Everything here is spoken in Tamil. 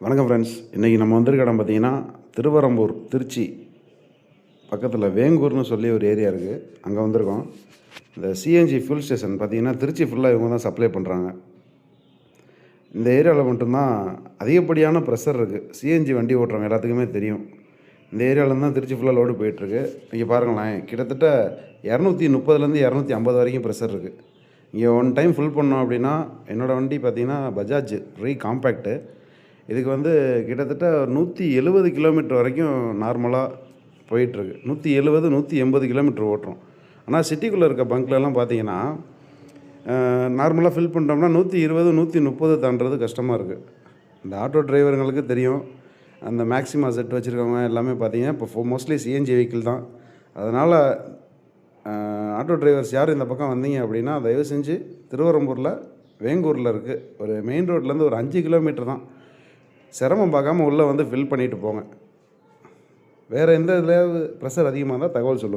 வணக்கம் ஃப்ரெண்ட்ஸ். இன்றைக்கி நம்ம வந்திருக்க இடம் பார்த்திங்கன்னா திருவரம்பூர், திருச்சி பக்கத்தில் வேங்கூர்னு சொல்லி ஒரு ஏரியா இருக்குது. அங்கே வந்திருக்கோம். இந்த சிஎன்ஜி ஃபியூல் ஸ்டேஷன் பார்த்திங்கன்னா திருச்சி ஃபுல்லாக இவங்க தான் சப்ளை பண்ணுறாங்க. இந்த ஏரியாவில் மட்டும்தான் அதிகப்படியான ப்ரெஷர் இருக்குது. சிஎன்ஜி வண்டி ஓட்டுறவங்க எல்லாத்துக்குமே தெரியும். இந்த ஏரியாவில் தான் திருச்சி ஃபுல்லாக லோடு போயிட்டுருக்கு. இங்கே பாருங்களேன், கிட்டத்தட்ட 230லேருந்து 250 வரைக்கும் ப்ரெஷர் இருக்குது. இங்கே ஒன் டைம் ஃபுல் பண்ணோம் அப்படின்னா, என்னோடய வண்டி பார்த்திங்கன்னா பஜாஜ் காம்பேக்ட்டு. இதுக்கு கிட்டத்தட்ட 170 கிலோமீட்டர் வரைக்கும் நார்மலாக போயிட்டுருக்கு. 170 180 கிலோமீட்டர் ஓட்டுறோம். ஆனால் சிட்டிக்குள்ளே இருக்க பங்க்லலாம் பார்த்தீங்கன்னா நார்மலாக ஃபில் பண்ணிட்டோம்னா 120 130 தாண்டுறது கஷ்டமாக இருக்குது. இந்த ஆட்டோ டிரைவருங்களுக்கு தெரியும். அந்த மேக்ஸிமா செட் வச்சுருக்கவங்க எல்லாமே பார்த்தீங்கன்னா இப்போ மோஸ்ட்லி சிஎன்ஜி வெஹிக்கிள் தான். அதனால் ஆட்டோ டிரைவர்ஸ் யார் இந்த பக்கம் வந்தீங்க அப்படின்னா, தயவு செஞ்சு திருவரம்பூரில் வேங்கூரில் இருக்குது, ஒரு மெயின் ரோட்லேருந்து ஒரு 5 கிலோமீட்டர் தான். சிரமம் பார்க்காம உள்ளே ஃபில் பண்ணிவிட்டு போங்க. வேறு எந்த இதுலையாவது ப்ரெஷர் அதிகமாக இருந்தால் தகவல் சொல்லுங்கள்.